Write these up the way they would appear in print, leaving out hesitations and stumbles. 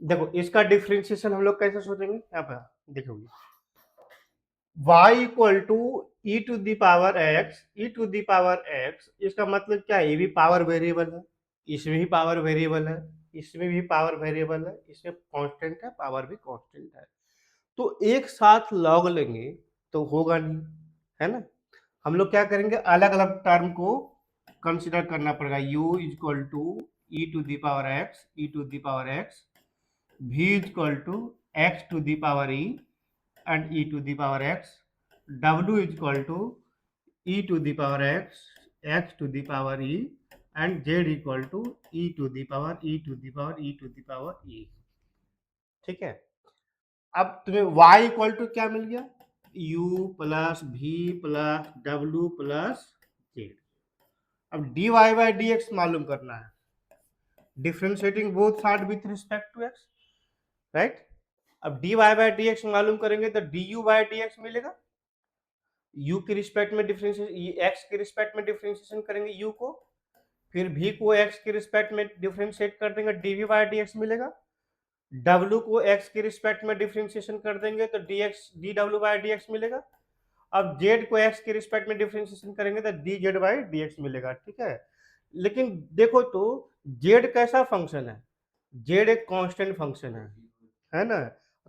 देखो इसका डिफरेंशिएशन हम लोग कैसे सोचेंगे, यहाँ पर देखोगे y equal to e to the power x, e to the power x, इसका मतलब क्या है, ये भी पावर वेरिएबल है, इसमें भी पावर वेरिएबल है, इसमें भी पावर वेरिएबल है, इसमें कांस्टेंट है, पावर भी कांस्टेंट है। तो एक साथ लॉग लेंगे तो होगा नहीं, है ना। हम लोग क्या करेंगे, अलग अलग टर्म को कंसिडर करना पड़ेगा। u equal to e to the power x, e to the power x, v equal to x to the power e and e to the power x, w is equal to e to the power x, x to the power e, and z equal to e to the power e to the power e to the power e। ठीक है, अब तुम्हें y equal to क्या मिल गया, u plus v plus w plus z। अब dy by dx मालूम करना है, differentiating both side with respect to x, right. अब dy बाई dx मालूम करेंगे तो du बाई dx मिलेगा, u के रिस्पेक्ट में डिफरेंशिएशन, x के रिस्पेक्ट में डिफरेंशिएशन करेंगे u को, फिर v को x के रिस्पेक्ट में डिफरेंशिएट कर देंगे, dv बाई dx मिलेगा। w को x के रिस्पेक्ट में डिफरेंशिएशन कर देंगे तो dw बाई dx मिलेगा। अब z को x के रिस्पेक्ट में डिफरेंशिएशन करेंगे तो dz बाई dx मिलेगा, ठीक है। लेकिन देखो तो z कैसा फंक्शन है, z एक कांस्टेंट फंक्शन है ना।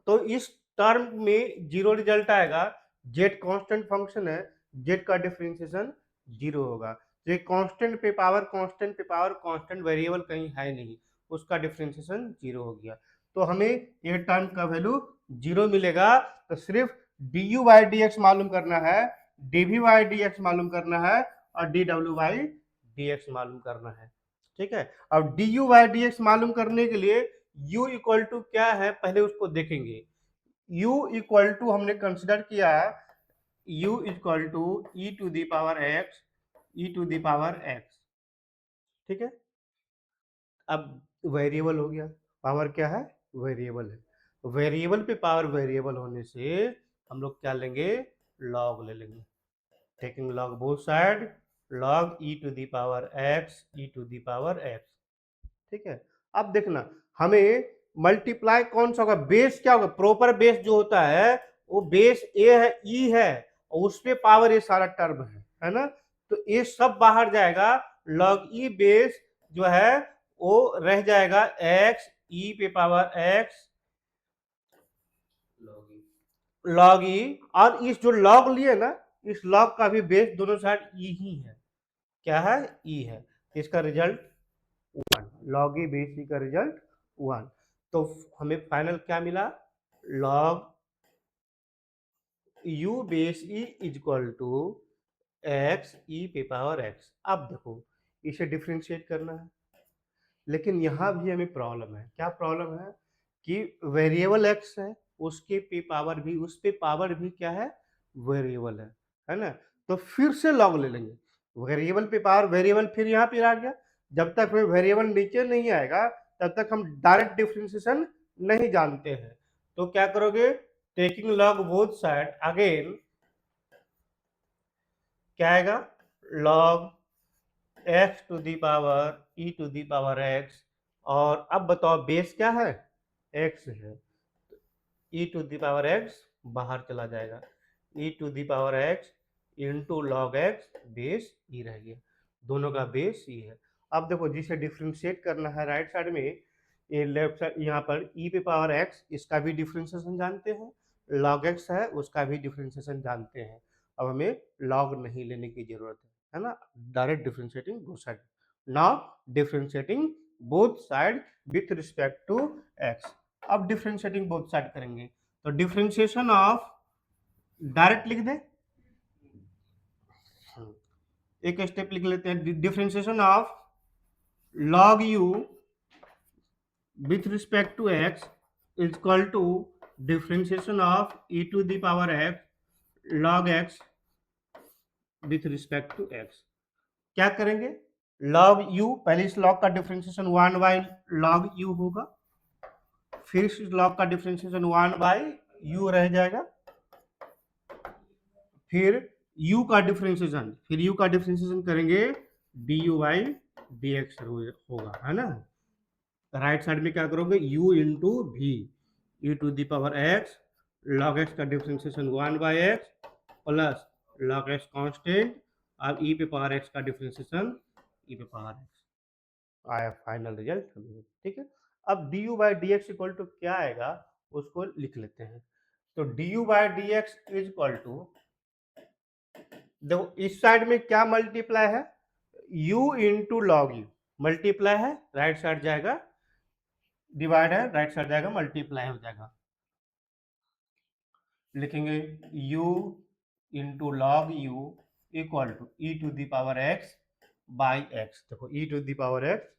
तो इस टर्म में जीरो रिजल्ट आएगा, z कांस्टेंट फंक्शन है, z का डिफरेंशिएशन जीरो होगा। तो ये कांस्टेंट पे पावर, कांस्टेंट पे पावर, कांस्टेंट वेरिएबल कहीं है नहीं, उसका डिफरेंशिएशन जीरो हो गया। तो हमें ये टर्म का वैल्यू जीरो मिलेगा। तो सिर्फ du बाई dx मालूम करना है, dv बाई dx मालूम करना है और dw बाई dx मालूम करना है, ठीक है। अब du बाई dx मालूम करने के लिए u इक्वल टू क्या है पहले उसको देखेंगे। u इक्वल टू हमने कंसिडर किया u equal to e to the power x, e to the power x, ठीक है। अब वेरिएबल हो गया, पावर क्या है, वेरिएबल है। वेरिएबल पे पावर वेरिएबल होने से हम लोग क्या लेंगे, लॉग ले लेंगे, taking log both side, log e to the power x, e to the power x, ठीक है। अब देखना हमें मल्टीप्लाई कौन सा होगा, बेस क्या होगा, प्रॉपर बेस जो होता है वो बेस ए है, ई है, और उस पे पावर ये सारा टर्म है ना। तो ये सब बाहर जाएगा, लॉग ई बेस जो है वो रह जाएगा एक्स ई पे पावर एक्स लॉग ई, और इस जो लॉग लिए ना, इस लॉग का भी बेस दोनों साइड ई ही है, क्या है, ई है। इसका result one, log e base e का रिजल्ट वन। तो हमें फाइनल क्या मिला, log u base e is equal to x e पे पावर एक्स। अब देखो इसे डिफ्रेंशिएट करना है, लेकिन यहाँ भी हमें प्रॉब्लम है, क्या प्रॉब्लम है कि वेरिएबल x है, उसके पे पावर भी, उस पे पावर भी क्या है, वेरिएबल है ना। तो फिर से लॉग ले लेंगे, वेरिएबल पे पावर वेरिएबल फिर यहाँ पे आ गया। जब तक में वेरिएबल नीचे नहीं आएगा तब तक हम डायरेक्ट डिफरेंशिएशन नहीं जानते हैं। तो क्या करोगे, taking log both side, again क्या आएगा, log x to the power e to the power x, और अब बताओ बेस क्या है, x है, e to the power x बाहर चला जाएगा, e to the power x into log x base e रह गया, दोनों का बेस e है। अब देखो जिसे डिफ्रेंशिएट करना है राइट साइड में, ये लेफ्ट साइड यहाँ पर e पे पावर x, इसका भी डिफ्रेंशिएशन जानते हैं, लॉग x है उसका भी डिफ्रेंशिएशन जानते हैं। अब हमें लॉग नहीं लेने की जरूरत है ना, direct differentiating both side. Now differentiating both side with respect to x। अब डिफ्रेंशिएटिंग बोथ साइड करेंगे तो डिफ्रेंशिएशन ऑफ, डायरेक्ट लिख दे, एक स्टेप लिख लेते हैं, differentiation of log u with respect to x is equal to differentiation of e to the power x log x with respect to x। क्या करेंगे, log u, पहले इस log का डिफरेंशिएशन 1 बाई log u होगा, फिर इस log का differentiation 1 by u रह जाएगा, फिर u का डिफरेंशिएशन, फिर u का डिफरेंशिएशन करेंगे du बाई dx होगा, है ना। राइट साइड में क्या करोगे, u इंटू भी, e to the power x, log x का differentiation 1/x plus log x constant, अब ई पे पावर एक्स का डिफ्रेंसिएशन ई पे पावर एक्स आया फाइनल रिजल्ट। ठीक है, अब d u by D x equal to क्या आएगा उसको लिख लेते हैं। तो d u by D x is equal to, देखो इस साइड में क्या मल्टीप्लाई है, u into log u, multiply है राइट साइड जाएगा, डिवाइड है राइट साइड जाएगा, मल्टीप्लाई हो जाएगा, लिखेंगे u into log u equal to e to the power x by x. देखो e to the power x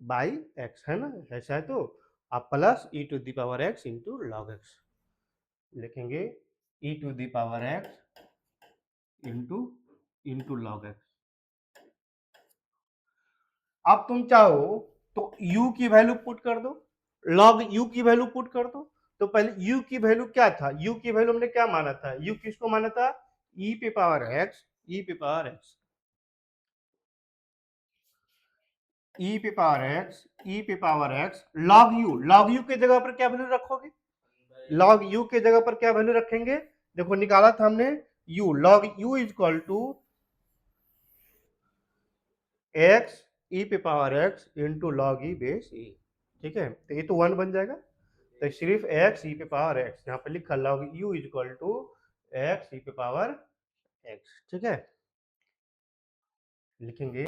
by x है ना, ऐसा है तो आप plus e to the power x into log x लिखेंगे, e to the power x into into log x. अब तुम चाहो तो u की वैल्यू पुट कर दो, log u की वैल्यू पुट कर दो। तो पहले u की वैल्यू क्या था, u की वैल्यू हमने क्या माना था, u किसको माना था, e पे पावर x, e पे पावर x, e पे पावर x, e पे पावर x, log u के जगह पर क्या वैल्यू रखोगे, log u के जगह पर क्या वैल्यू रखेंगे, देखो निकाला था हमने u, log u is equal to x e पे power x into log e base e। ठीक है, तो ये तो 1 बन जाएगा, तो सिर्फ x e पे पावर x यहाँ पे लिखा log u is equal to x e पे पावर x। ठीक है, लिखेंगे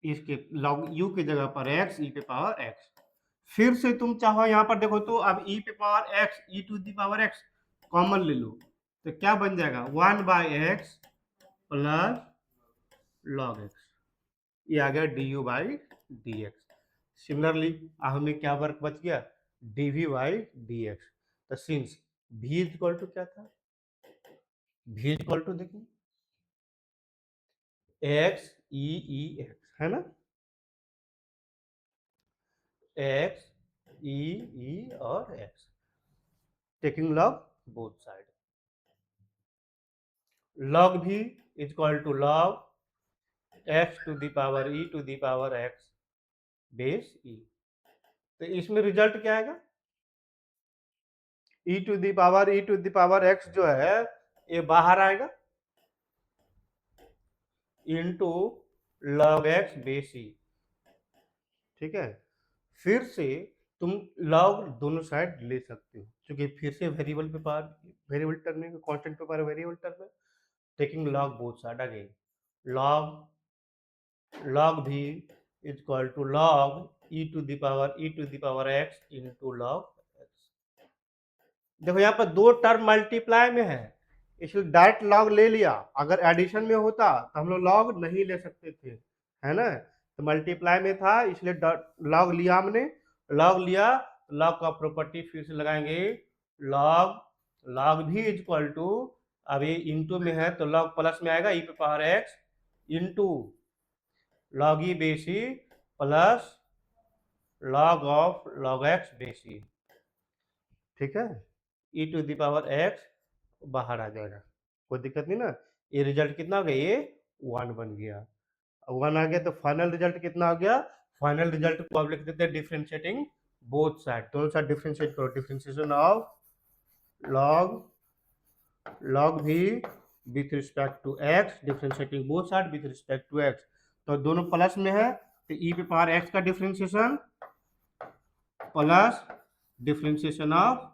इसके log u की जगह पर x e पे पावर x। फिर से तुम चाहो यहाँ पर देखो तो अब e पे power x, e to the power x common ले लो, तो क्या बन जाएगा 1/x प्लस log x, ये आ गया d u by D x. Similarly हमें क्या वर्क बच गया, d v by D x. तो since v is equal to क्या था, v इज इक्वल टू देखिए एक्स ई ई एक्स है ना, एक्स ई ई और x, taking log both side, log v is equal to log x to the power e to the power x base e. तो इसमें result क्या आएगा, ई to the power x जो है ये बाहर आएगा into log x base e. ठीक है, फिर से तुम लॉग दोनों साइड ले सकते हो, क्योंकि फिर से वेरिएबल पे पावर, वेरिएबल टर्म में कांस्टेंट पे पावर वेरिएबल टर्म में, taking log both side again, log भी is equal to log e to the power x into log x. देखो यहाँ पर दो टर्म मल्टीप्लाई में है, इसलिए डायरेक्ट लॉग ले लिया, अगर एडिशन में होता तो हम लोग लॉग नहीं ले सकते थे, है ना, तो मल्टीप्लाई में था इसलिए लॉग लिया हमने, लॉग लिया, लॉग का प्रॉपर्टी फिर से लगाएंगे, लॉग लॉग भी इज इक्वल टू, अब ये इंटू में है तो लॉग प्लस में आएगा ई पे पावर एक्स इंटू लॉग ई बेसी plus log of log x बेसी। ठीक है, ई टू द पावर एक्स बाहर आ जाएगा, कोई दिक्कत नहीं ना, ये रिजल्ट कितना हो गया, ये 1 बन गया, 1 आ गया तो फाइनल रिजल्ट कितना हो गया, फाइनल रिजल्ट को आप लिख देते हैं डिफरेंशिएटिंग बोथ साइड, दोनों साइड डिफरेंशिएट करो, डिफरेंशिएशन ऑफ लॉग भी with respect to x, differentiating both side with respect to x, तो दोनों प्लस में है तो ई पे पावर एक्स का differentiation plus differentiation of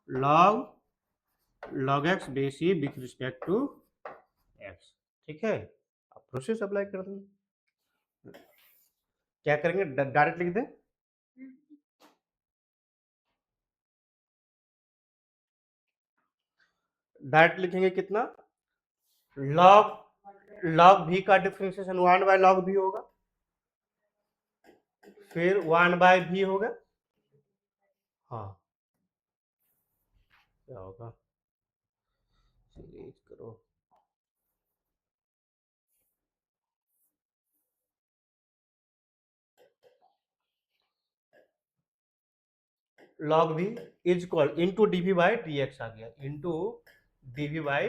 log x base e with respect to x. ठीक है, अब प्रोसेस अप्लाई कर देंगे, क्या करेंगे डायरेक्ट लिख दें, डायरेक्ट लिखेंगे कितना, लॉग लॉग भी का डिफरेंशिएशन 1/log भी होगा, फिर 1/v होगा, हाँ क्या होगा, चलिए करो, log v is equal into d v by D x आ गया, into d v by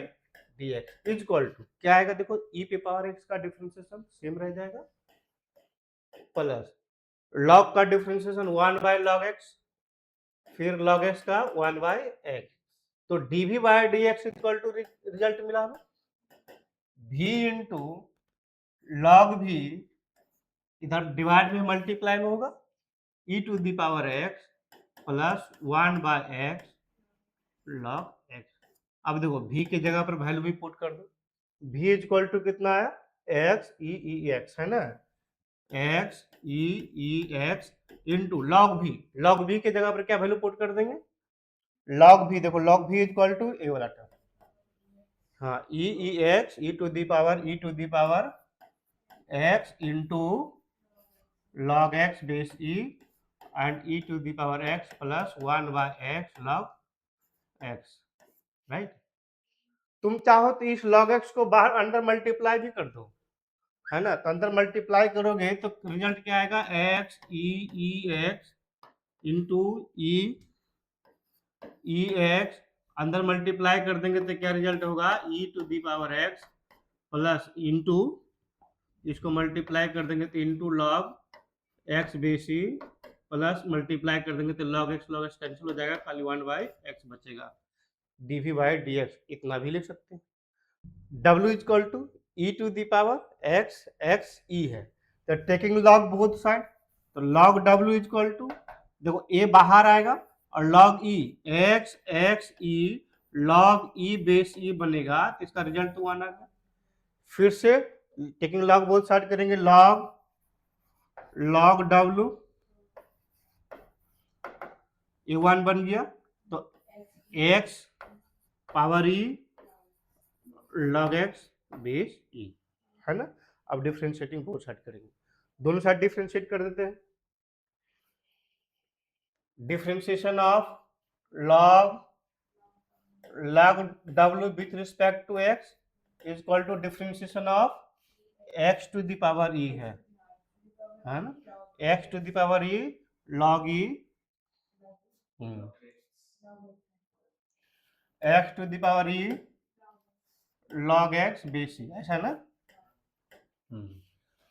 D x is equal to क्या आएगा, देखो ई पे पावर एक्स का डिफरेंशिएशन सेम रह जाएगा प्लस लॉग का डिफरेंशिएशन 1 बाय लॉग एक्स, फिर लॉग एक्स का 1 बाय एक्स, तो d v by d x equal to result मिला हमें v इंटू लॉग v, इधर डिवाइड में मल्टीप्लाई में होगा e to the power x plus 1 by x log x. अब देखो v की जगह पर वैल्यू भी पुट कर दो, v इक्वल टू कितना है x e e x है ना, x e e x into log v की जगह पर क्या वैल्यू पुट कर देंगे, लॉग v, देखो log v equal to a वाला टर्म, हाँ e e x e to the power x into log x base e and e to the power x plus 1 by x log x, right. तुम चाहो तो इस log x को बाहर अंदर multiply भी कर दो, है ना, तो अंदर मल्टीप्लाई करोगे तो रिजल्ट क्या आएगा x e e x into e e x, अंदर मल्टीप्लाई कर देंगे तो क्या रिजल्ट होगा e to the power x plus into, इसको मल्टीप्लाई कर देंगे तो into log x base e plus multiply कर देंगे तो लॉग एक्स कैंसिल हो जाएगा, खाली 1 बाय एक्स बचेगा, डीवी बाय डी एक्स इतना भी लिख सकते हैं। w equal to e to the power x x e है, तो टेकिंग लॉग बोथ साइड, तो लॉग w इक्वल टू, देखो a बाहर आएगा और log e x x e log e base e बनेगा, तो इसका रिजल्ट तो 1 आ गया। फिर से टेकिंग लॉग बोथ साइड करेंगे, लॉग w ये 1 बन गया, तो x power e log x base e, है ना। अब डिफरेंशिएटिंग बोथ साइड करेंगे, दोनों साइड डिफरेंशिएट कर देते हैं, differentiation of log w with respect to x is equal to differentiation of x to the power e है ना, x to the power e log e x to the power e log x base e, ऐसा ना।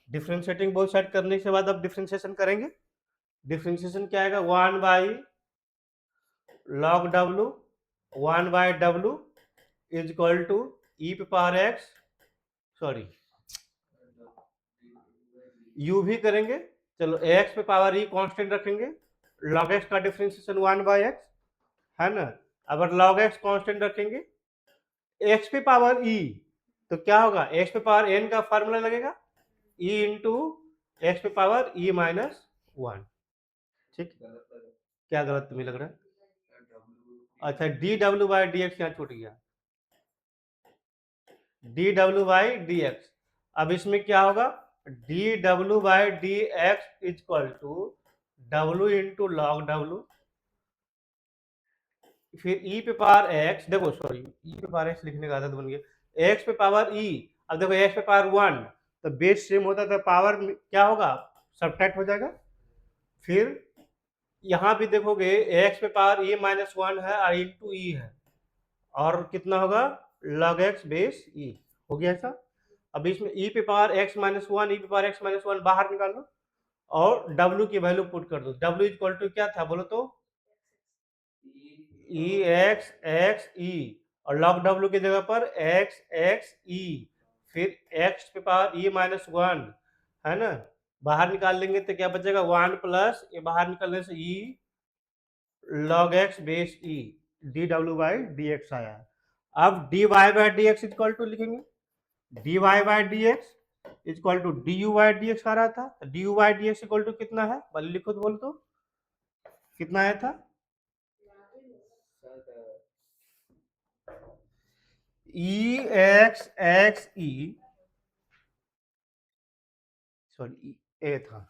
Differentiating both side करने के बाद अब differentiation करेंगे, differentiation क्या आएगा 1 by log w 1 by w is equal to e पे पावर x, सॉरी u भी करेंगे, चलो x पे पावर e कांस्टेंट रखेंगे, log x का डिफरेंशिएशन 1 बाई x है ना, अगर log x कांस्टेंट रखेंगे x पे पावर e तो क्या होगा, x पे पावर n का फार्मूला लगेगा e इंटू एक्स पे पावर e माइनस 1, ठीक, क्या गलत तुम्हें लग रहा है, अच्छा D W by D X यहाँ छूट गया, D W by D X, अब इसमें क्या होगा D W by D x equal to W into log W, फिर e पे पावर x, देखो सॉरी e पे पावर x लिखने का आदत बन गया, x पे पावर e, अब देखो x पे पावर 1 तो बेस सेम होता है तो पावर क्या होगा सबट्रैक्ट हो जाएगा, फिर यहाँ भी देखोगे x पे पावर e माइनस 1 है और इंटू e है, और कितना होगा log x बेस e, हो गया ऐसा। अब इसमें e पे पावर x माइनस 1 e पे पावर x माइनस 1 बाहर निकाल लो और w की वैल्यू पुट कर दो, w इक्वल टू क्या था बोलो तो e x x e, और log w की जगह पर x x e, फिर x पे पावर e माइनस 1 है ना, बाहर निकाल लेंगे तो क्या बचेगा 1 प्लस ये बाहर निकलने से e log x base e d W by D x आया। अब d y by D x equal to लिखेंगे, d y by D x equal to d u by D x आ रहा था, d u by D x equal to कितना है बल लिखो तो बोल तो कितना आया था, ई एक्स एक्स ई, सॉरी ए था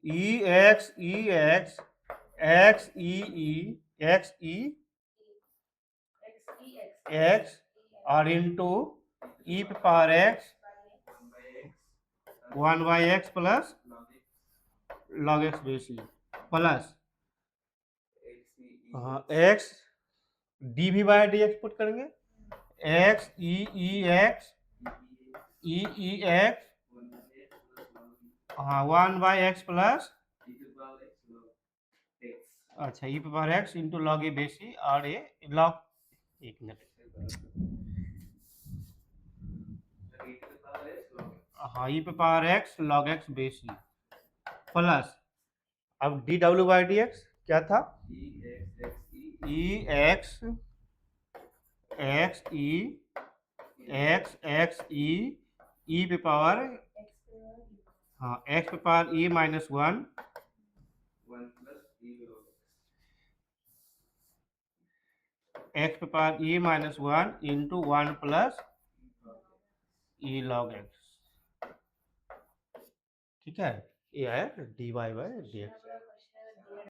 e x x x e x e x और इंटू ई पे power x 1 by x plus log x base e plus x D भी बाई डी एक्स पुट करेंगे, x e x e x हाँ 1 by x plus अच्छा ई power x into log ए base ई और ए log, एक minute, हाँ ई power x log x base e plus, अब d W by D x क्या था, e x x e x x e पे power, हाँ एक्स पे power e minus one x पे power e minus one into one plus e log x, ठीक है, ये है d y by D x.